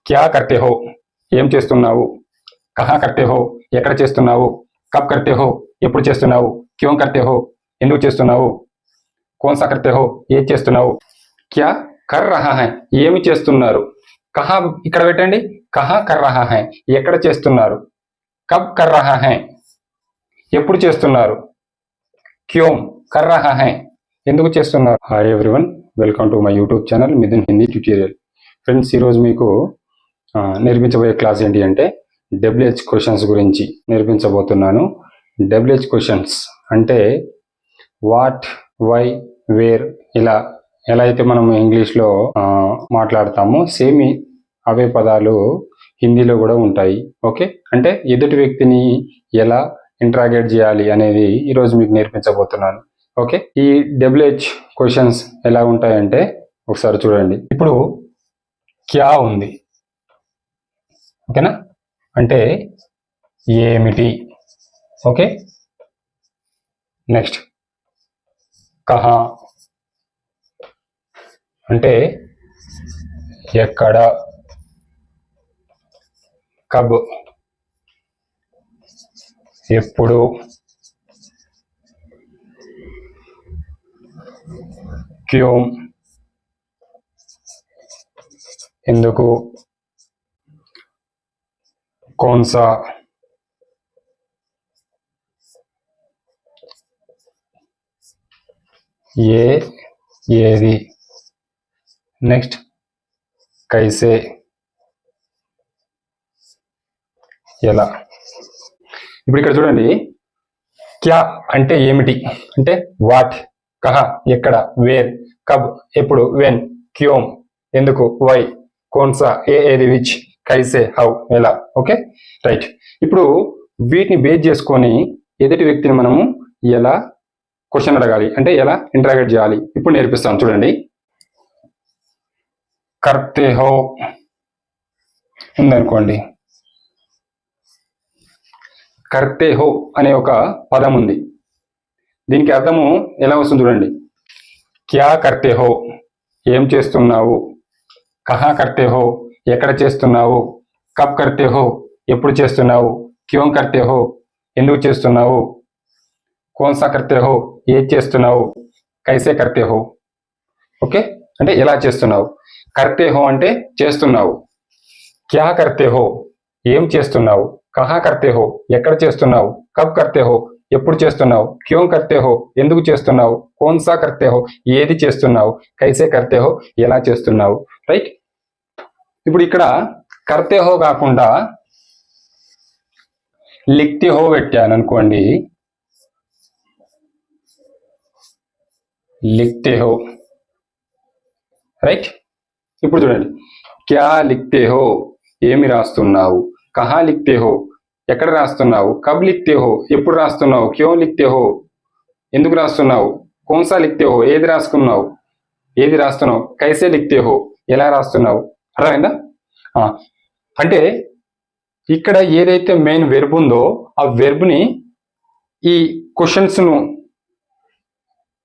క్యా కర్తే హో ఏం చేస్తున్నావు, కహా కర్తే హో ఎక్కడ చేస్తున్నావు, కబ్ కర్తే హో ఎప్పుడు చేస్తున్నావు, క్యోం కర్తే హో ఎందుకు చేస్తున్నావు, కౌన్ సా కర్తే హో ఏది చేస్తున్నావు, క్యా కర్ రహా హై ఏమి చేస్తున్నారు, కహా ఇక్కడ పెట్టండి, కహా కర్ రహా హై ఎక్కడ చేస్తున్నారు, కబ్ కర్ రహా హై ఎప్పుడు చేస్తున్నారు, క్యోం కర్ రహా హై ఎందుకు చేస్తున్నారు. Hi everyone, welcome to my YouTube channel Mithun Hindi tutorial. Friends, ఈరోజు మీకు నేర్పించబోయే క్లాస్ ఏంటి అంటే డబ్ల్యూహెచ్ క్వశ్చన్స్ గురించి నేర్పించబోతున్నాను. డబ్ల్యూహెచ్ క్వశ్చన్స్ అంటే వాట్, వై, వేర్ ఇలా ఎలా అయితే మనం ఇంగ్లీష్లో మాట్లాడతామో సేమ్ అవే పదాలు హిందీలో కూడా ఉంటాయి. ఓకే, అంటే ఎదుటి వ్యక్తిని ఎలా ఇంట్రాగేట్ చేయాలి అనేది ఈరోజు మీకు నేర్పించబోతున్నాను. ఓకే, ఈ డబ్ల్యూహెచ్ క్వశ్చన్స్ ఎలా ఉంటాయంటే ఒకసారి చూడండి. ఇప్పుడు క్యా ఉంది, ఓకేనా, అంటే ఏమిటి. ఓకే, నెక్స్ట్ కహా అంటే ఎక్కడ, కబ్ ఎప్పుడు, క్యోం ఎందుకు, కౌన్ సా ఏది, నెక్స్ట్ కైసే ఎలా. ఇప్పుడు ఇక్కడ చూడండి, క్యా అంటే ఏమిటి అంటే వాట్, కహా ఎక్కడ, వేర్ కబ్ ఎప్పుడు, వెన్ క్యోం ఎందుకు, వై కౌన్సా ఏది, విచ్ కైసే హౌ ఎలా. Okay right. ఇప్పుడు వీటిని బేస్ చేసుకొని ఎదుటి వ్యక్తిని మనము ఎలా క్వశ్చన్ అడగాలి అంటే ఎలా ఇంటరాగేట్ చేయాలి ఇప్పుడు నేర్పిస్తాను. చూడండి, కర్తే హో ఉందనుకోండి, కర్తే హో అనే ఒక పదం ఉంది. దీనికి అర్థము ఎలా వస్తుంది చూడండి. క్యా కర్తే హో ఏం చేస్తున్నావు, కహా కర్తే హో ఎక్కడ చేస్తున్నావు, కబ్ కర్తే హో ఎప్పుడు చేస్తున్నావు, క్యోం కర్తే హో ఎందుకు చేస్తున్నావు, కౌన్ సా కర్తే హో ఏది చేస్తున్నావు, కైసే కర్తే హో ఓకే అంటే ఎలా చేస్తున్నావు. కర్తే హో అంటే చేస్తున్నావు, క్యా కర్తే హో ఏం చేస్తున్నావు, కహా కర్తే హో ఎక్కడ చేస్తున్నావు, కబ్ కర్తే హో ఎప్పుడు చేస్తున్నావు, క్యోం కర్తే హో ఎందుకు చేస్తున్నావు, కౌన్ సా కర్తే హో ఏది చేస్తున్నావు, కైసే కర్తే హో ఎలా చేస్తున్నావు. రైట్. ఇప్పుడు ఇక్కడ కర్తే హో కాకుండా లిక్తే హో పెట్టాను అనుకోండి, లిక్తే హో. రైట్. ఇప్పుడు చూడండి, క్యా లిక్తే హో ఏమి రాస్తున్నావు, కహా లిక్తే హో ఎక్కడ రాస్తున్నావు, కబ్ లిక్తే హో ఎప్పుడు రాస్తున్నావు, క్యోం లిక్తే హో ఎందుకు రాస్తున్నావు, కౌన్ సా లిక్తే హో ఏది రాస్తున్నావు, కైసే లిక్తే హో ఎలా రాస్తున్నావు. అర్థమైందా? అంటే ఇక్కడ ఏదైతే మెయిన్ వెర్బ్ ఉందో ఆ వెర్బ్ని ఈ క్వశ్చన్స్ను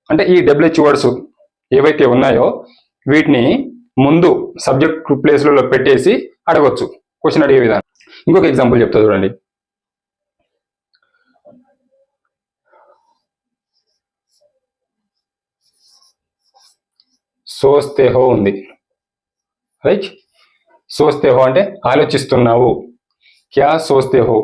అంటే ఈ డబ్ల్యూహెచ్ వర్డ్స్ ఏవైతే ఉన్నాయో వీటిని ముందు సబ్జెక్ట్ ప్లేస్లలో పెట్టేసి అడగొచ్చు, క్వశ్చన్ అడిగే విధానం. ఇంకొక ఎగ్జాంపుల్ చెప్తా చూడండి. సోస్తే హో ఉంది. రైట్. సోస్తే హో అంటే ఆలోచిస్తున్నావు, క్యా సోస్తే హో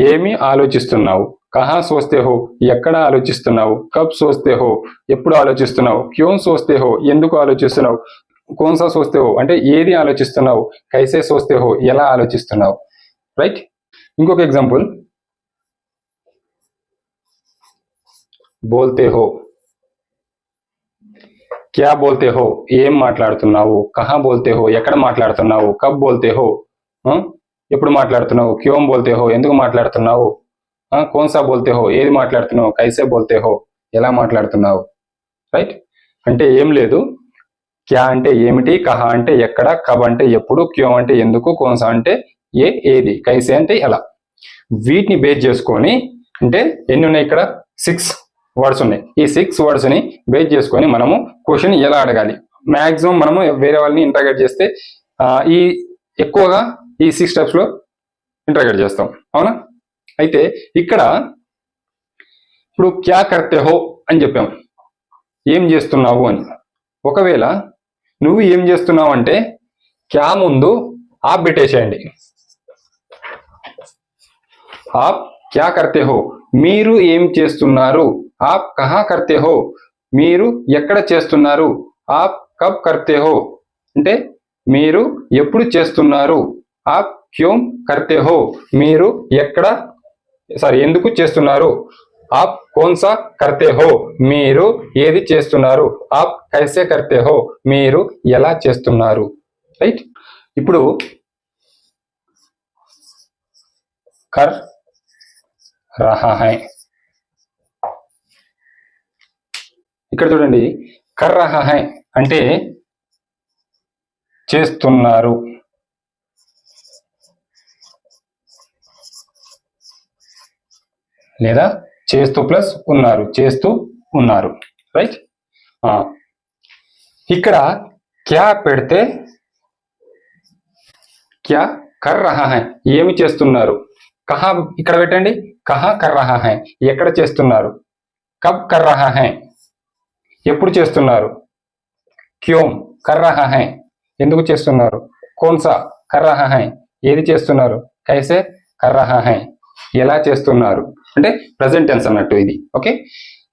ఏమి ఆలోచిస్తున్నావు, కహా సోస్తే హో ఎక్కడ ఆలోచిస్తున్నావు, కబ్ సోస్తే హో ఎప్పుడు ఆలోచిస్తున్నావు, క్యోం సోస్తే హో ఎందుకు ఆలోచిస్తున్నావు, కౌన్ సా సోస్తే హో అంటే ఏది ఆలోచిస్తున్నావు, కైసే సోస్తే హో ఎలా ఆలోచిస్తున్నావు. రైట్. ఇంకొక ఎగ్జాంపుల్, బోల్తే హో క్యా బోల్తే హో ఏం మాట్లాడుతున్నావు, కహా బోల్తే హో ఎక్కడ మాట్లాడుతున్నావు, కబ్ బోల్తే హో ఎప్పుడు మాట్లాడుతున్నావు, క్యోం బోల్తే హో ఎందుకు మాట్లాడుతున్నావు, కౌన్ సా బోల్తే హో ఏది మాట్లాడుతున్నావు, కైసే బోల్తే హో ఎలా మాట్లాడుతున్నావు. రైట్. అంటే ఏం లేదు, క్యా అంటే ఏమిటి, కహా అంటే ఎక్కడ, కబ్ అంటే ఎప్పుడు, క్యోం అంటే ఎందుకు, కౌన్ సా అంటే ఏది, కైసే అంటే ఎలా. వీటిని బేస్ చేసుకొని అంటే ఎన్ని ఉన్నాయి ఇక్కడ 6 వర్డ్స్ ఉన్నాయి. ఈ 6 వర్డ్స్ ని బేస్ చేసుకొని మనము క్వశ్చన్ ఎలా అడగాలి. మాక్సిమం మనము వేరే వాళ్ళని ఇంటరాగేట్ చేస్తే ఈ ఎక్కువగా ఈ 6 స్టెప్స్ లో ఇంటర్గేట్ చేస్తాం, అవునా? అయితే ఇక్కడ ఇప్పుడు క్యా కర్తే హో అని చెప్పాం, ఏం చేస్తున్నావు అని. ఒకవేళ నువ్వు ఏం చేస్తున్నావు అంటే క్యా ముందు ఆప్ పెట్టేసేయండి. ఆప్ క్యా కర్తే హో, మీరు ఏం చేస్తున్నారు. ఆప్ కహా కర్తే హో, మీరు ఎక్కడ చేస్తున్నారు. ఆప్ కబ్ కర్తే హో, అంటే మీరు ఎప్పుడు చేస్తున్నారు. ఆప్ క్యోం కర్తే హో, మీరు ఎందుకు చేస్తున్నారు. ఆప్ కౌన్సా కర్తే హో, మీరు ఏది చేస్తున్నారు. ఆప్ కైసే కర్తే హో, మీరు ఎలా చేస్తున్నారు. రైట్. ఇప్పుడు కర్ రహా హై, ఇక్కడ చూడండి, కర్ రహా హై అంటే చేస్తున్నారు. లేదా చేస్తూ ప్లస్ ఉన్నారు, చేస్తూ ఉన్నారు. రైట్. ఇక్కడ క్యా పెడితే క్యా కర్ రహా హై, ఏమి చేస్తున్నారు. కహా ఇక్కడ పెట్టండి, కహా కర్ రహా హై, ఎక్కడ చేస్తున్నారు. కబ్ కర్ రహా హై, ఎప్పుడు చేస్తున్నారు. క్యోం కర్ రహా హై, ఎందుకు చేస్తున్నారు. కౌన్సా కర్ రహా హై, ఏది చేస్తున్నారు. కైసే కర్ రహా హై, ఎలా చేస్తున్నారు. అంటే ప్రెసెంట్ టెన్స్ అన్నట్టు ఇది. ఓకే,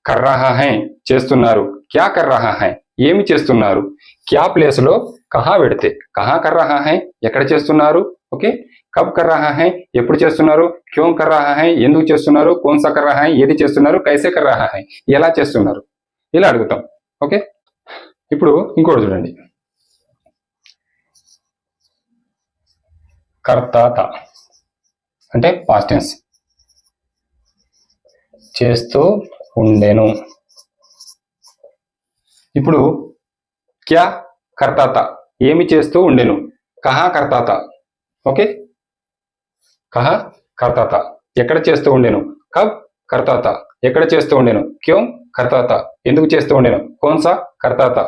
కర్ రహా హై చేస్తున్నారు. క్యా కర్ రహా హై, ఏమి చేస్తున్నారు. క్యా ప్లేస్ లో కహా పెడితే కహా కర్ రహా హై, ఎక్కడ చేస్తున్నారు. ఓకే, కబ్ కర్ రహా హై, ఎప్పుడు చేస్తున్నారు. క్యోం కర్ రహా హై, ఎందుకు చేస్తున్నారు. కౌన్సా కర్ రహా హై, ఏది చేస్తున్నారు. కైసే కర్ రహా హై, ఎలా చేస్తున్నారు. ఇలా అడుగుతాం. ఓకే, ఇప్పుడు ఇంకోటి చూడండి, కర్తాత అంటే పాస్ట్ టెన్స్, చేస్తూ ఉండెను. ఇప్పుడు క్యా కర్తాత, ఏమి చేస్తూ ఉండెను. కహా కర్తాత. ఓకే, కహా కర్తాత, ఎక్కడ చేస్తూ ఉండెను. కబ్ కర్తాత, ఎక్కడ చేస్తూ ఉండెను. క్యోం కర్తాత, ఎందుకు చేస్తూ ఉండెను. కౌన్సా కర్తాత,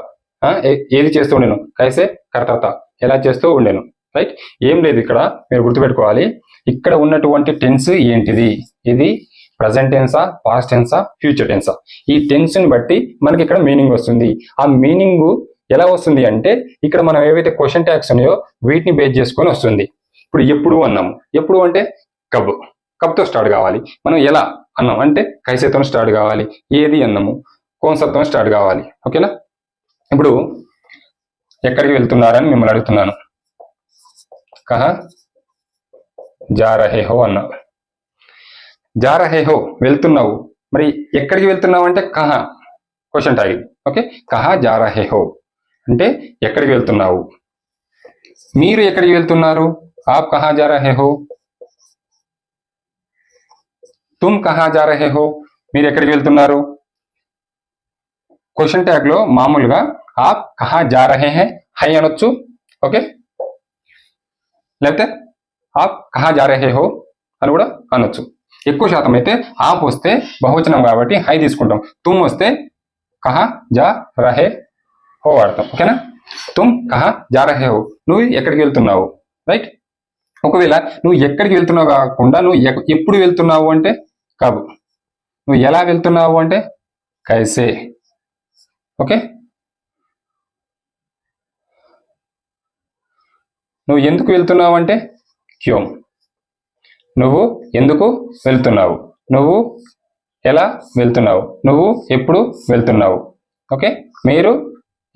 ఏది చేస్తూ ఉండెను. కైసే కర్తాత, ఎలా చేస్తూ ఉండెను. రైట్. ఏం లేదు, ఇక్కడ మీరు గుర్తుపెట్టుకోవాలి, ఇక్కడ ఉన్నటువంటి టెన్స్ ఏంటిది. ఇది ప్రజెంట్ టెన్సా, పాస్ట్ టెన్సా, ఫ్యూచర్ టెన్సా. ఈ టెన్స్ ని బట్టి మనకి ఇక్కడ మీనింగ్ వస్తుంది. ఆ మీనింగ్ ఎలా వస్తుంది అంటే ఇక్కడ మనం ఏవైతే క్వశ్చన్ ట్యాగ్స్ ఉన్నాయో వీటిని బేస్ చేసుకొని వస్తుంది. ఇప్పుడు ఎప్పుడు అన్నాము, ఎప్పుడు అంటే కబ్, కబ్తో స్టార్ట్ కావాలి. మనం ఎలా అన్నాం అంటే కైసేతో స్టార్ట్ కావాలి. ఏది అన్నాము కౌన్సతో స్టార్ట్ కావాలి. ఓకేనా. ఇప్పుడు ఎక్కడికి వెళ్తున్నారని మిమ్మల్ని అడుగుతున్నాను. కహా జా రహే హో అన్నా. జా రహే హో వెళ్తున్నావు, మరి ఎక్కడికి వెళ్తున్నావు అంటే కహా, క్వశ్చన్ ట్యాగ్. ఓకే, కహా జా రహే హో అంటే ఎక్కడికి వెళ్తున్నావు. మీరు ఎక్కడికి వెళ్తున్నారు. ఆప్ కహా జా రహే హో. తుమ్ కహా జా రహే హో, మీరు ఎక్కడికి వెళ్తున్నారు. క్వశ్చన్ ట్యాగ్ లో మామూలుగా ఆప్ కహా జా రహే హై అనొచ్చు. ఓకే, లేకపోతే ఆప్ కహా జా రహే హో అని కూడా అనొచ్చు. ఎక్కువ శాతం అయితే ఆప్ వస్తే బహువచనం కాబట్టి హై తీసుకుంటాం. తుమ్ వస్తే కహా జా రహే హో వాడతాం. ఓకేనా. తుమ్ కహా జా రహే హో, నువ్వు ఎక్కడికి వెళ్తున్నావు. రైట్. ఒకవేళ నువ్వు ఎక్కడికి వెళ్తున్నావు కాకుండా నువ్వు ఎప్పుడు వెళ్తున్నావు అంటే కబ్, నువ్వు ఎలా వెళ్తున్నావు అంటే కైసే. ఓకే, నువ్వు ఎందుకు వెళ్తున్నావు అంటే క్యోం, నువ్వు ఎందుకు వెళ్తున్నావు. నువ్వు ఎలా వెళ్తున్నావు, నువ్వు ఎప్పుడు వెళ్తున్నావు. ఓకే, మీరు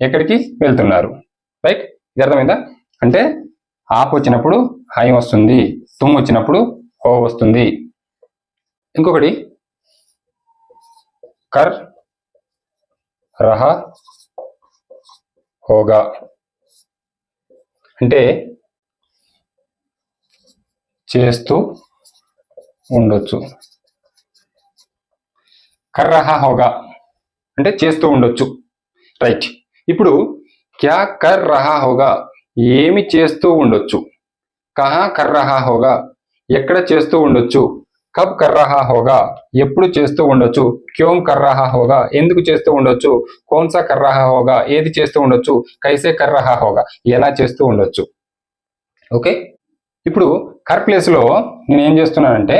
ఎక్కడికి వెళ్తున్నారు. రైట్. ఇది అర్థమైందా. అంటే ఆప్ వచ్చినప్పుడు హై వస్తుంది, తుమ్ వచ్చినప్పుడు హో వస్తుంది. ఇంకొకటి కర్ రహా హోగా అంటే చేస్తూ ఉండొచ్చు. కర్ రహా హోగా అంటే చేస్తూ ఉండొచ్చు. రైట్. ఇప్పుడు క్యా కర్ రహా హోగా, ఏమి చేస్తూ ఉండొచ్చు. కహా కర్ రహా హోగా, ఎక్కడ చేస్తూ ఉండొచ్చు. కబ్ కర్ రహా హోగా, ఎప్పుడు చేస్తూ ఉండొచ్చు. క్యోం కర్ రహా హోగా, ఎందుకు చేస్తూ ఉండొచ్చు. కౌన్సా కర్ రహా హోగా, ఏది చేస్తూ ఉండొచ్చు. కైసే కర్ రహా హోగా, ఎలా చేస్తూ ఉండొచ్చు. ఓకే, ఇప్పుడు కర్ ప్లేస్లో నేను ఏం చేస్తున్నానంటే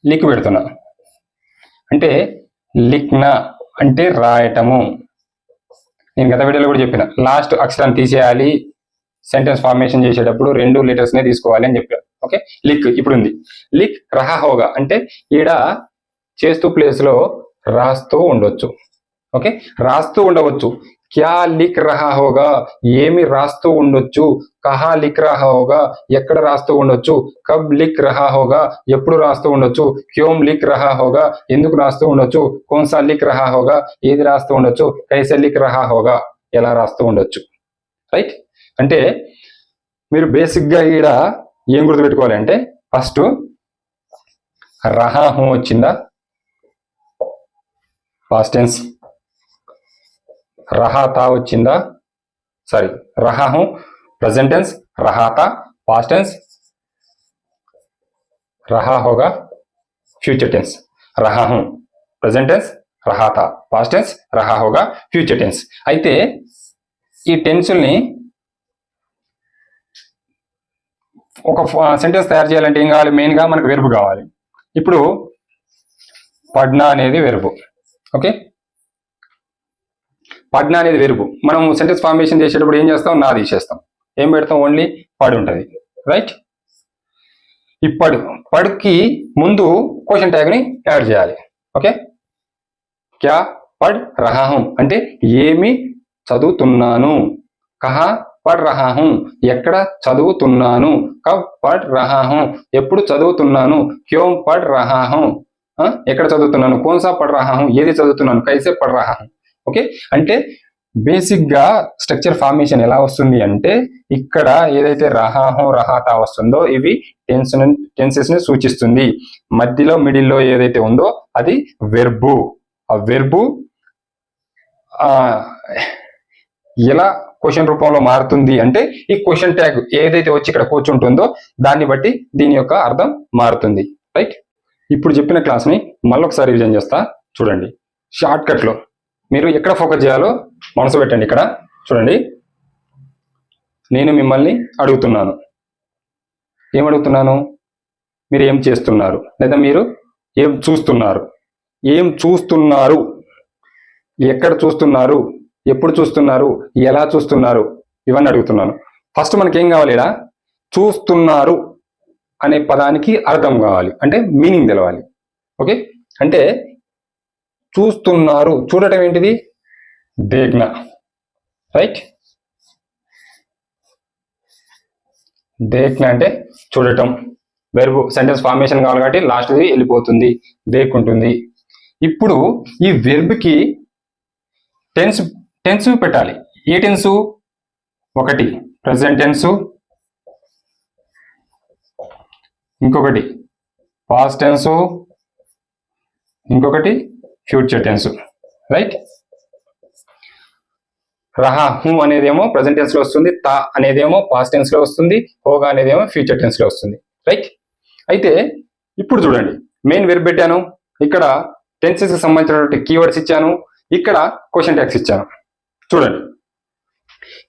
లిక్ పెడుతున్నా. అంటే లిఖ్నా అంటే రాయటము. నేను గత వీడియోలో కూడా చెప్పిన లాస్ట్ అక్షరాన్ని తీసేయాలి, సెంటెన్స్ ఫార్మేషన్ చేసేటప్పుడు 2 లెటర్స్నే తీసుకోవాలి అని చెప్పాను. ఓకే, లిక్ ఇప్పుడు ఉంది. లిక్ రహా హోగా అంటే ఈడ చేస్తూ ప్లేస్లో రాస్తూ ఉండొచ్చు. ఓకే, రాస్తూ ఉండవచ్చు. క్యా లిక్ రహా హోగా ఏమి రాస్తూ ఉండొచ్చు. కహా లిక్ రహా హోగా ఎక్కడ రాస్తూ ఉండొచ్చు. కబ్ లిక్ రహా హోగా ఎప్పుడు రాస్తూ ఉండొచ్చు. క్యోం లిక్ రహా హోగా ఎందుకు రాస్తూ ఉండొచ్చు. కోన్సా లిక్ రహా హోగా ఏది రాస్తూ ఉండొచ్చు. కైసే లిక్ రహా హోగా ఎలా రాస్తూ ఉండొచ్చు. రైట్, అంటే మీరు బేసిక్గా ఈడ ఏం గుర్తుపెట్టుకోవాలి అంటే ఫస్ట్ రహా హూ వచ్చిందా పాస్ట్ టెన్స్, రహాతా వచ్చిందా, సారీ రహా హూ ప్రెజెంట్ టెన్స్, రహాతా పాస్ట్ టెన్స్, రహా హోగా ఫ్యూచర్ టెన్స్. రహా హూ ప్రెజెంట్ టెన్స్, రహాతా పాస్ట్ టెన్స్, రహా హోగా ఫ్యూచర్ టెన్స్. అయితే ఈ టెన్సుల్ని ఒక సెంటెన్స్ తయారు చేయాలంటే ఏం కావాలి, మెయిన్గా మనకు వెర్బ్ కావాలి. ఇప్పుడు పడ్నా అనేది వెర్బ్. ఓకే, పడ్నా అనేది వెర్బ్. మనం సెంటెన్స్ ఫార్మేషన్ చేసేటప్పుడు ఏం చేస్తాం, నా తీసేస్తాం, ఏం పెడతాం, ఓన్లీ పడి ఉంటుంది. రైట్, ఈ పడుకి ముందు క్వశ్చన్ ట్యాగ్ని యాడ్ చేయాలి. ఓకే, క్యా పడ్ రహా హూ అంటే ఏమి చదువుతున్నాను. కహా పడ్ రహా హూ ఎక్కడ చదువుతున్నాను. కబ్ పడ్ రహా హూ ఎప్పుడు చదువుతున్నాను. క్యోం పడ్ రహా హూ ఎక్కడ చదువుతున్నాను. కోన్సా పడ్ రహా హూ ఏది చదువుతున్నాను. కైసే పడ్ రహా హూ. ఓకే, అంటే బేసిక్గా స్ట్రక్చర్ ఫార్మేషన్ ఎలా వస్తుంది అంటే ఇక్కడ ఏదైతే రహా హూ రహాతా వస్తుందో ఇవి టెన్సెస్ ని సూచిస్తుంది. మధ్యలో మిడిల్లో ఏదైతే ఉందో అది వెర్బు. ఆ వెర్బు ఎలా క్వశ్చన్ రూపంలో మారుతుంది అంటే ఈ క్వశ్చన్ ట్యాగ్ ఏదైతే వచ్చి ఇక్కడ కూర్చుంటుందో దాన్ని బట్టి దీని యొక్క అర్థం మారుతుంది. రైట్, ఇప్పుడు చెప్పిన క్లాస్ని మళ్ళొకసారి రివిజన్ చేస్తా చూడండి. షార్ట్ కట్లో మీరు ఎక్కడ ఫోకస్ చేయాలో మనసు పెట్టండి. ఇక్కడ చూడండి, నేను మిమ్మల్ని అడుగుతున్నాను. ఏమడుగుతున్నాను, మీరు ఏం చేస్తున్నారు, లేదా మీరు ఏం చూస్తున్నారు. ఏం చూస్తున్నారు, ఎక్కడ చూస్తున్నారు, ఎప్పుడు చూస్తున్నారు, ఎలా చూస్తున్నారు, ఇవన్నీ అడుగుతున్నాను. ఫస్ట్ మనకేం కావాలి, ఇలా చూస్తున్నారు అనే పదానికి అర్థం కావాలి, అంటే మీనింగ్ తెలవాలి. ఓకే, అంటే చూస్తున్నారు చూడటం ఏంటిది, దేఖ్నా. రైట్, దేఖ్నా అంటే చూడటం. వెర్బ్ సెంటెన్స్ ఫార్మేషన్ కావాలి కాబట్టి లాస్ట్ది వెళ్ళిపోతుంది, దేక్ ఉంటుంది. ఇప్పుడు ఈ వెర్బ్కి టెన్స్ పెట్టాలి. ఏ టెన్సు, ఒకటి ప్రెసెంట్ టెన్సు, ఇంకొకటి పాస్ట్ టెన్సు, ఇంకొకటి ఫ్యూచర్ టెన్సు. రైట్, రహా హూ అనేదేమో ప్రెసెంట్ టెన్స్ లో వస్తుంది, తా అనేదేమో పాస్ట్ టెన్స్ లో వస్తుంది, హోగా అనేదేమో ఫ్యూచర్ టెన్స్ లో వస్తుంది. రైట్, అయితే ఇప్పుడు చూడండి, మెయిన్ వెర్బ్ పెట్టాను, ఇక్కడ టెన్సెస్ కి సంబంధించినటువంటి కీవర్డ్స్ ఇచ్చాను, ఇక్కడ క్వశ్చన్ ట్యాగ్స్ ఇచ్చాను. చూడండి,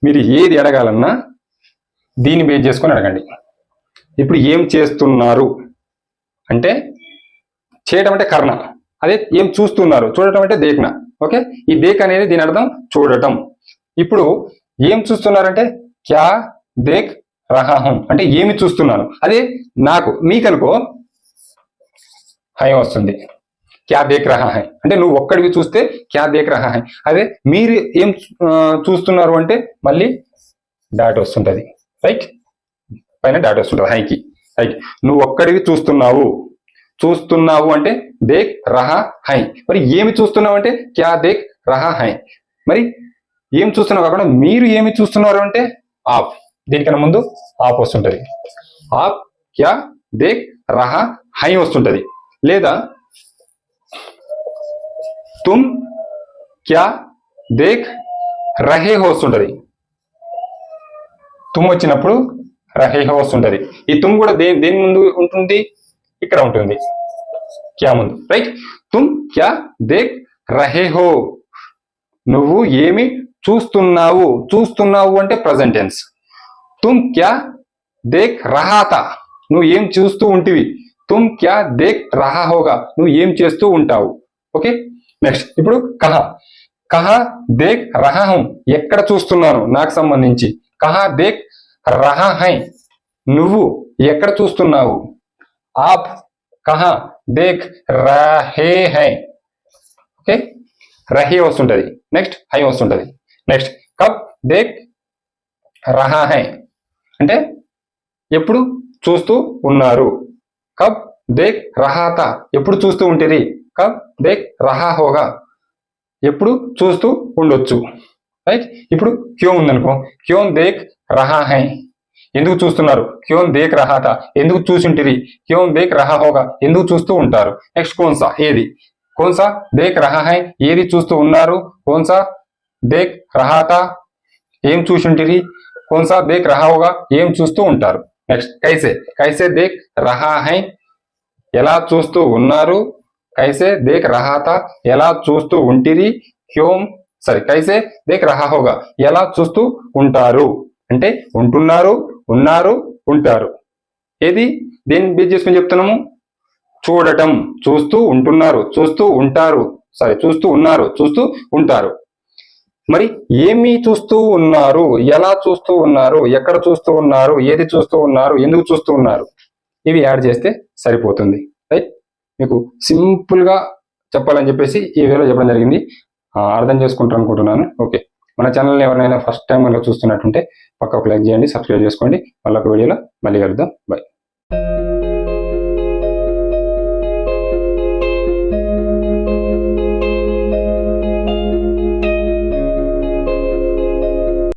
మీరు ఏది అడగాలన్నా దీన్ని బేస్ చేసుకొని అడగండి. ఇప్పుడు ఏం చేస్తున్నారు అంటే చేయటం అంటే కర్ణ, అదే ఏం చూస్తున్నారు చూడటం అంటే దేఖ్నా. ఓకే, ఈ దేక్ అనేది దీని అర్థం చూడటం. ఇప్పుడు ఏం చూస్తున్నారంటే క్యా దేక్ రహా హూ అంటే ఏమి చూస్తున్నాను. అదే నాకు మీకనుకో హై వస్తుంది, క్యా దేక్ రహా హై అంటే నువ్వు ఒక్కడివి చూస్తే క్యా దేక్ రహా హై. అదే మీరు ఏం చూస్తున్నారు అంటే మళ్ళీ డాట్ వస్తుంటది. రైట్, పైన డాట్ వస్తుంటది హైకి. రైట్, నువ్వు ఒక్కడివి చూస్తున్నావు అంటే దేక్ రహా హై. మరి ఏమి చూస్తున్నావు అంటే క్యా దేక్ రహా హై. మరి ఏం చూస్తున్నావు కాకుండా మీరు ఏమి చూస్తున్నారు అంటే ఆప్, దీనికన్నా ముందు ఆప్ వస్తుంటది. ఆప్ క్యా దేక్ రహా హై వస్తుంటది. లేదా తుమ్ క్యా దేక్ రహే హో వస్తుంటది. తుమ్ వచ్చినప్పుడు రహే హో వస్తుంటది. ఈ తుమ్ కూడా దేని ముందు ఉంటుంది, ఇక్కడ ఉంటుంది, క్యా ముందు. రైట్, తుమ్ క్యా దేక్ రహే హో నువ్వు ఏమి చూస్తున్నావు చూస్తున్నావు అంటే ప్రజెంట్ టెన్స్. తుమ్ క్యా దేఖ్ రహా తా, నువ్వు ఏం చూస్తూ ఉంటివి. తుమ్ క్యా దేఖ్ రహా హోగా, నువ్వు ఏం చేస్తూ ఉంటావు. ఓకే, నెక్స్ట్ ఇప్పుడు కహా. కహా దేఖ్ రహా హూం, ఎక్కడ చూస్తున్నాను నాకు సంబంధించి. కహా దేఖ్ రహా హై, నువ్వు ఎక్కడ చూస్తున్నావు. ఆప్ కహా దేఖ్ రహే హై. ఓకే, రహే వస్తుంటది, నెక్స్ట్ హై వస్తుంటది. నెక్స్ట్ కబ్ దేఖ్ రహా హై అంటే ఎప్పుడు చూస్తూ ఉన్నారు. కబ్ దేఖ్ రహా తా, ఎప్పుడు చూస్తూ ఉంటుంది. కబ్ దేఖ్ రహా హోగా, ఎప్పుడు చూస్తూ ఉండొచ్చు. రైట్, ఇప్పుడు క్యో ఉందనుకో, క్యోన్ దేఖ్ రహా హై, ఎందుకు చూస్తున్నారు. క్యోన్ దేఖ్ రహా తా, ఎందుకు చూసుంటిరి. క్యోన్ దేఖ్ రహా హోగా, ఎందుకు చూస్తూ ఉంటారు. నెక్స్ట్ కోన్సా, ఏది. కోన్సా దేఖ్ రహా హై, ఏది చూస్తూ ఉన్నారు. కోన్సా దేఖ్ రహా తా, ఏం చూసుంటిరి. కోన్సా దేఖ్ రహా హోగా, ఏం చూస్తూ ఉంటారు. నెక్స్ట్ కైసే. కైసే దేఖ్ రహా హై, ఎలా చూస్తూ ఉన్నారు. కైసే దేఖ్ రహా తా, ఎలా చూస్తూ ఉంటిరి. కైసే దేఖ్ రహా హోగా, ఎలా చూస్తూ ఉంటారు అంటే ఉంటున్నారు, ఉన్నారు, ఉంటారు. ఏది దేన్ని బేస్ చేసుకుని చెప్తున్నాము. చూడటం, చూస్తూ ఉంటున్నారు, చూస్తూ ఉంటారు, చూస్తూ ఉన్నారు, చూస్తూ ఉంటారు. మరి ఏమి చూస్తూ ఉన్నారు, ఎలా చూస్తూ ఉన్నారు, ఎక్కడ చూస్తూ ఉన్నారు, ఏది చూస్తూ ఉన్నారు, ఎందుకు చూస్తూ ఉన్నారు, ఇవి యాడ్ చేస్తే సరిపోతుంది. రైట్, మీకు సింపుల్ గా చెప్పాలని చెప్పేసి ఈ వీడియోలో చెప్పడం జరిగింది. అర్థం చేసుకుంటారు అనుకుంటున్నాను. ఓకే, మన ఛానల్ని ఎవరైనా ఫస్ట్ టైం చూస్తున్నట్టుంటే పక్క ఒక లైక్ చేయండి, సబ్స్క్రైబ్ చేసుకోండి. మళ్ళీ ఒక వీడియోలో మళ్ళీ కలుద్దాం. బాయ్.